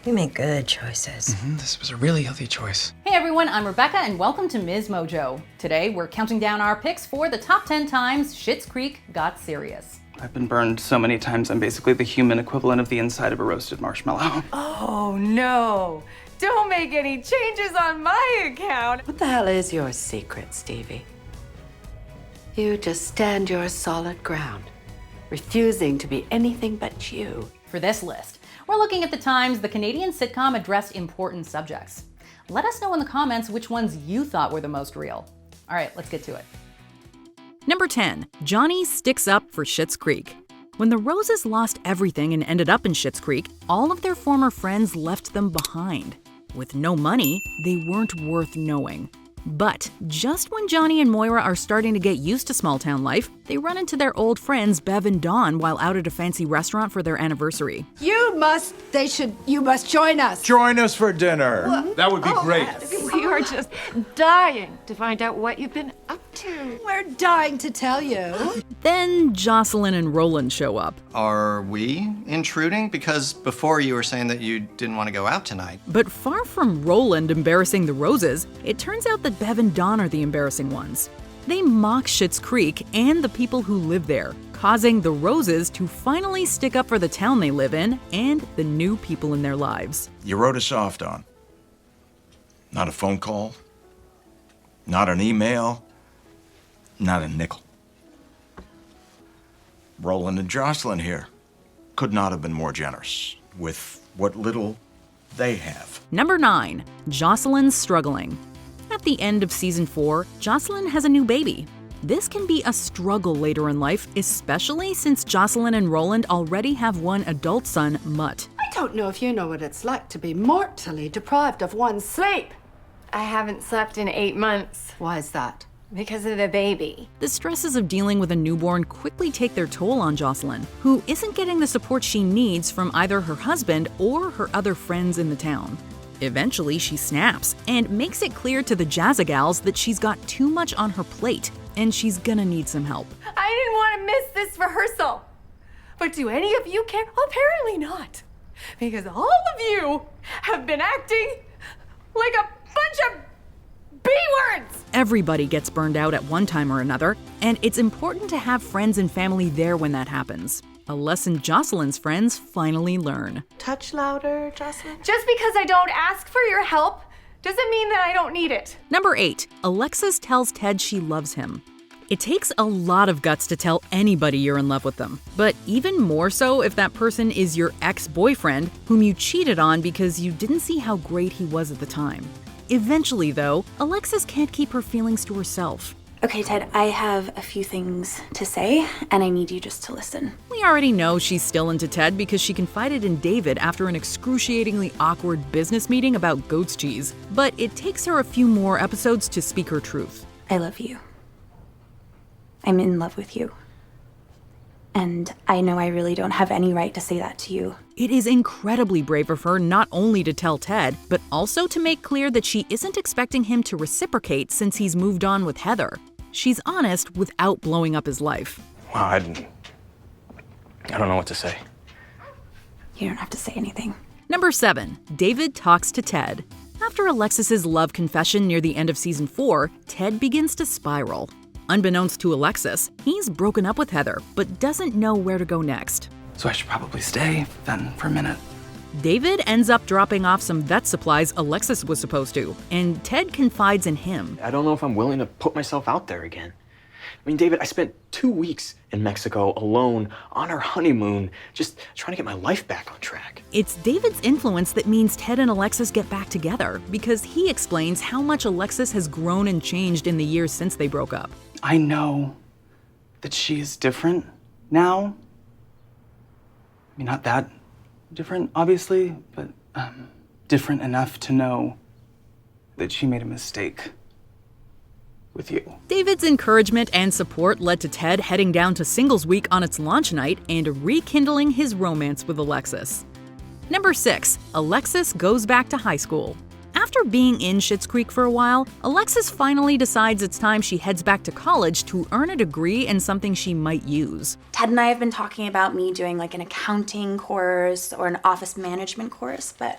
We make good choices. This was a really healthy choice. Hey everyone, I'm Rebecca and welcome to MsMojo. Today we're counting down our picks for the top 10 times Schitt's Creek got serious. I've been burned so many times, I'm basically the human equivalent of the inside of a roasted marshmallow. Oh no, don't make any changes on my account. What the hell is your secret, Stevie? You just stand your solid ground, refusing to be anything but you. For this list, we're looking at the times the Canadian sitcom addressed important subjects. Let us know in the comments which ones you thought were the most real. All right, let's get to it. Number 10. Johnny sticks up for Schitt's Creek. When the Roses lost everything and ended up in Schitt's Creek, all of their former friends left them behind. With no money, they weren't worth knowing. But just when Johnny and Moira are starting to get used to small-town life, they run into their old friends Bev and Dawn while out at a fancy restaurant for their anniversary. You must join us. Join us for dinner. That would be great. We are just dying to find out what you've been up to. We're dying to tell you. Then Jocelyn and Roland show up. Are we intruding? Because before you were saying that you didn't want to go out tonight. But far from Roland embarrassing the Roses, it turns out that Bev and Dawn are the embarrassing ones. They mock Schitt's Creek and the people who live there, causing the Roses to finally stick up for the town they live in and the new people in their lives. You wrote us off, Dawn. Not a phone call, not an email, not a nickel. Roland and Jocelyn here could not have been more generous with what little they have. Number 9. Jocelyn's struggling. At the end of season 4, Jocelyn has a new baby. This can be a struggle later in life, especially since Jocelyn and Roland already have one adult son, Mutt. I don't know if you know what it's like to be mortally deprived of one's sleep. I haven't slept in 8 months Why is that? because of the baby. The stresses of dealing with a newborn quickly take their toll on Jocelyn, who isn't getting the support she needs from either her husband or her other friends in the town. Eventually, she snaps and makes it clear to the Jazzagals that she's got too much on her plate and she's gonna need some help. I didn't want to miss this rehearsal. But do any of you care? Apparently not. Because all of you have been acting like a bunch of B-words! Everybody gets burned out at one time or another, and it's important to have friends and family there when that happens. A lesson Jocelyn's friends finally learn. Touch louder, Jocelyn. Just because I don't ask for your help doesn't mean that I don't need it. Number 8. Alexis tells Ted she loves him. It takes a lot of guts to tell anybody you're in love with them, but even more so if that person is your ex-boyfriend whom you cheated on because you didn't see how great he was at the time. Eventually, though, Alexis can't keep her feelings to herself. Okay, Ted, I have a few things to say, and I need you just to listen. We already know she's still into Ted because she confided in David after an excruciatingly awkward business meeting about goat's cheese, but it takes her a few more episodes to speak her truth. I love you. I'm in love with you. And I know I really don't have any right to say that to you. It is incredibly brave of her not only to tell Ted, but also to make clear that she isn't expecting him to reciprocate since he's moved on with Heather. She's honest without blowing up his life. Wow, I don't know what to say. You don't have to say anything. Number 7. David talks to Ted. After Alexis's love confession near the end of season 4, Ted begins to spiral. Unbeknownst to Alexis, he's broken up with Heather, but doesn't know where to go next. So I should probably stay then for a minute. David ends up dropping off some vet supplies Alexis was supposed to, and Ted confides in him. I don't know if I'm willing to put myself out there again. I mean, David, I spent 2 weeks in Mexico alone on our honeymoon, just trying to get my life back on track. It's David's influence that means Ted and Alexis get back together, because he explains how much Alexis has grown and changed in the years since they broke up. I know that she is different now. I mean, not that different, obviously, but different enough to know that she made a mistake with you. David's encouragement and support led to Ted heading down to Singles Week on its launch night and rekindling his romance with Alexis. Number 6. Alexis goes back to high school. After being in Schitt's Creek for a while, Alexis finally decides it's time she heads back to college to earn a degree in something she might use. Ted and I have been talking about me doing like an accounting course or an office management course, but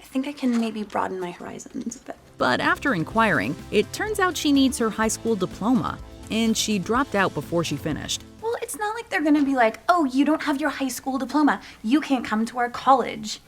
I think I can maybe broaden my horizons a bit. But after inquiring, it turns out she needs her high school diploma, and she dropped out before she finished. Well, it's not like they're gonna be like, oh, you don't have your high school diploma. You can't come to our college.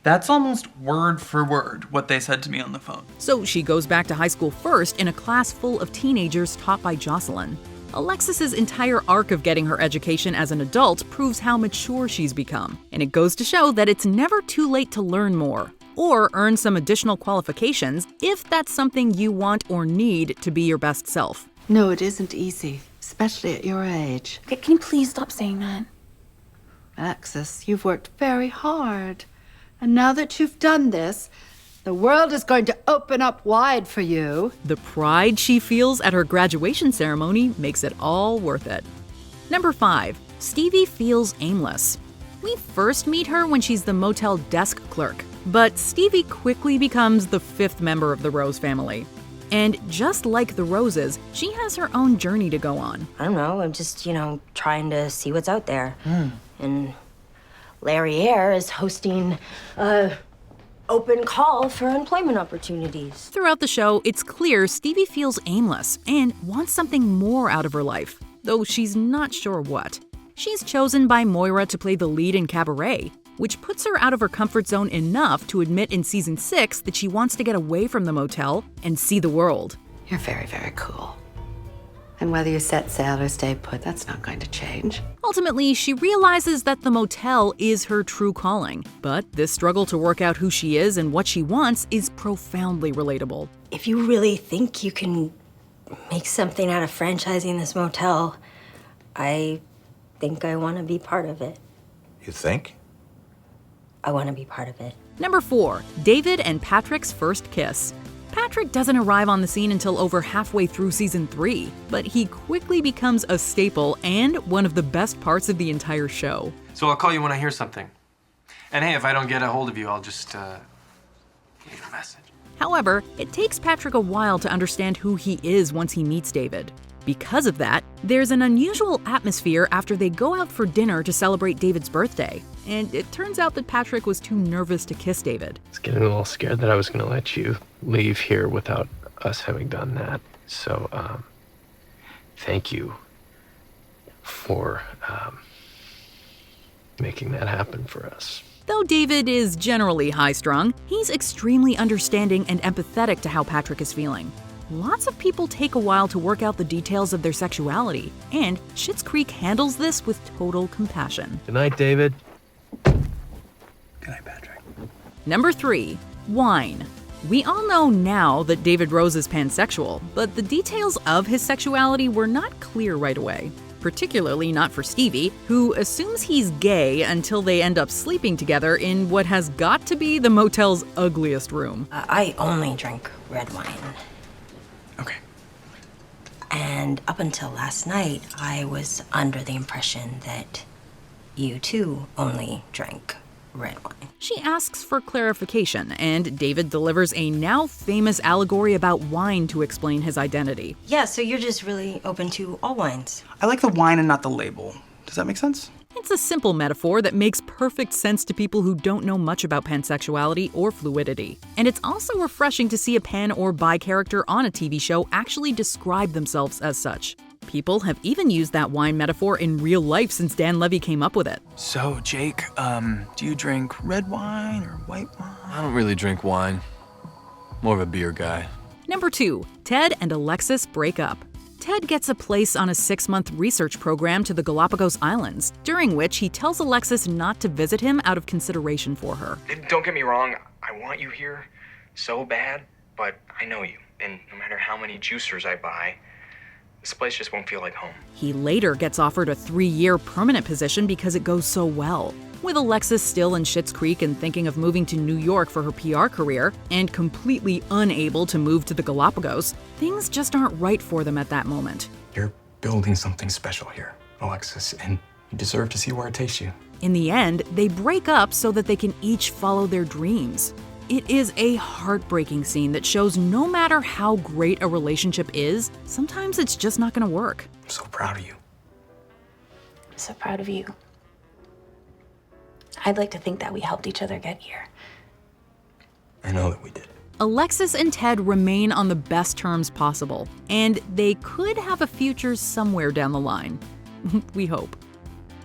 That's almost word for word what they said to me on the phone. So she goes back to high school first in a class full of teenagers taught by Jocelyn. Alexis's entire arc of getting her education as an adult proves how mature she's become, and it goes to show that it's never too late to learn more or earn some additional qualifications if that's something you want or need to be your best self. No, it isn't easy, especially at your age. Okay, can you please stop saying that? Alexis, you've worked very hard. And now that you've done this, The world is going to open up wide for you. The pride she feels at her graduation ceremony makes it all worth it. Number 5, Stevie feels aimless. We first meet her when she's the motel desk clerk, but Stevie quickly becomes the 5th member of the Rose family. And just like the Roses, she has her own journey to go on. I don't know, I'm just, trying to see what's out there. And Larry Air is hosting a open call for employment opportunities. Throughout the show, it's clear Stevie feels aimless and wants something more out of her life, though she's not sure what. She's chosen by Moira to play the lead in Cabaret, which puts her out of her comfort zone enough to admit in season 6 that she wants to get away from the motel and see the world. You're very, very cool. And whether you set sail or stay put, that's not going to change. Ultimately, she realizes that the motel is her true calling, but this struggle to work out who she is and what she wants is profoundly relatable. If you really think you can make something out of franchising this motel, I think I want to be part of it. You think? I want to be part of it. Number 4, David and Patrick's first kiss. Patrick doesn't arrive on the scene until over halfway through season 3, but he quickly becomes a staple and one of the best parts of the entire show. So I'll call you when I hear something. And hey, if I don't get a hold of you, I'll just leave a message. However, it takes Patrick a while to understand who he is once he meets David. Because of that, there's an unusual atmosphere after they go out for dinner to celebrate David's birthday. And it turns out that Patrick was too nervous to kiss David. I was getting a little scared that I was going to let you leave here without us having done that. So, thank you for making that happen for us. Though David is generally high-strung, he's extremely understanding and empathetic to how Patrick is feeling. Lots of people take a while to work out the details of their sexuality, and Schitt's Creek handles this with total compassion. Good night, David. Good night, Patrick. Number 3, wine. We all know now that David Rose is pansexual, but the details of his sexuality were not clear right away. Particularly not for Stevie, who assumes he's gay until they end up sleeping together in what has got to be the motel's ugliest room. I only drink red wine. Okay. And up until last night, I was under the impression that you too only drank red wine. She asks for clarification, and David delivers a now famous allegory about wine to explain his identity. Yeah, so you're just really open to all wines. I like the wine and not the label. Does that make sense? It's a simple metaphor that makes perfect sense to people who don't know much about pansexuality or fluidity. And it's also refreshing to see a pan or bi character on a TV show actually describe themselves as such. People have even used that wine metaphor in real life since Dan Levy came up with it. So, Jake, do you drink red wine or white wine? I don't really drink wine. More of a beer guy. Number 2, Ted and Alexis break up. Ted gets a place on a 6-month research program to the Galapagos Islands, during which he tells Alexis not to visit him out of consideration for her. Don't get me wrong, I want you here so bad, but I know you, and no matter how many juicers I buy, this place just won't feel like home. He later gets offered a 3-year permanent position because it goes so well. With Alexis still in Schitt's Creek and thinking of moving to New York for her PR career, and completely unable to move to the Galapagos, things just aren't right for them at that moment. You're building something special here, Alexis, and you deserve to see where it takes you. In the end, they break up so that they can each follow their dreams. It is a heartbreaking scene that shows no matter how great a relationship is, sometimes it's just not gonna work. I'm so proud of you. I'm so proud of you. I'd like to think that we helped each other get here. I know that we did. Alexis and Ted remain on the best terms possible, and they could have a future somewhere down the line. We hope.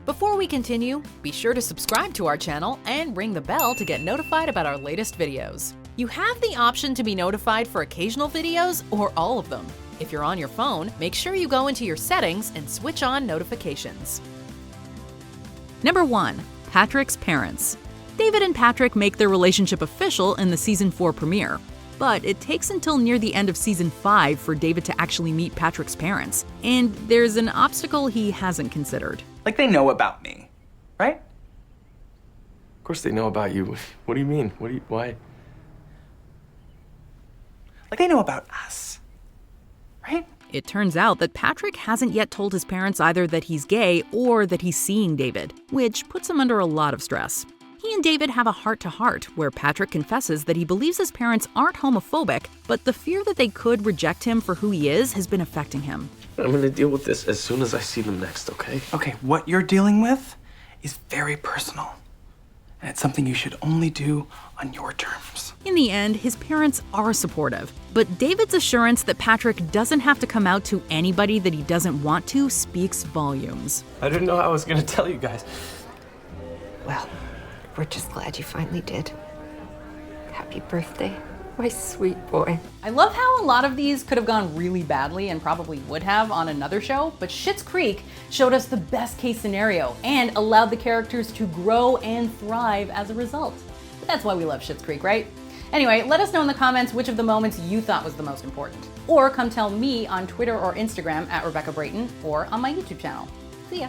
Before we continue, be sure to subscribe to our channel and ring the bell to get notified about our latest videos. You have the option to be notified for occasional videos or all of them. If you're on your phone, make sure you go into your settings and switch on notifications. Number 1. Patrick's parents. David and Patrick make their relationship official in the Season 4 premiere. But it takes until near the end of Season 5 for David to actually meet Patrick's parents. And there's an obstacle he hasn't considered. Like they know about me, right? Of course they know about you. What do you mean? Why? Like they know about us, right? It turns out that Patrick hasn't yet told his parents either that he's gay or that he's seeing David, which puts him under a lot of stress. He and David have a heart-to-heart where Patrick confesses that he believes his parents aren't homophobic, but the fear that they could reject him for who he is has been affecting him. I'm gonna deal with this as soon as I see them next, okay? Okay, what you're dealing with is very personal. And it's something you should only do on your terms. In the end, his parents are supportive, but David's assurance that Patrick doesn't have to come out to anybody that he doesn't want to speaks volumes. I didn't know I was gonna tell you guys. Well, we're just glad you finally did. Happy birthday, my sweet boy. I love how a lot of these could have gone really badly and probably would have on another show, but Schitt's Creek showed us the best case scenario and allowed the characters to grow and thrive as a result. But that's why we love Schitt's Creek, right? Anyway, let us know in the comments which of the moments you thought was the most important. Or come tell me on Twitter or Instagram at Rebecca Brayton or on my YouTube channel. See ya.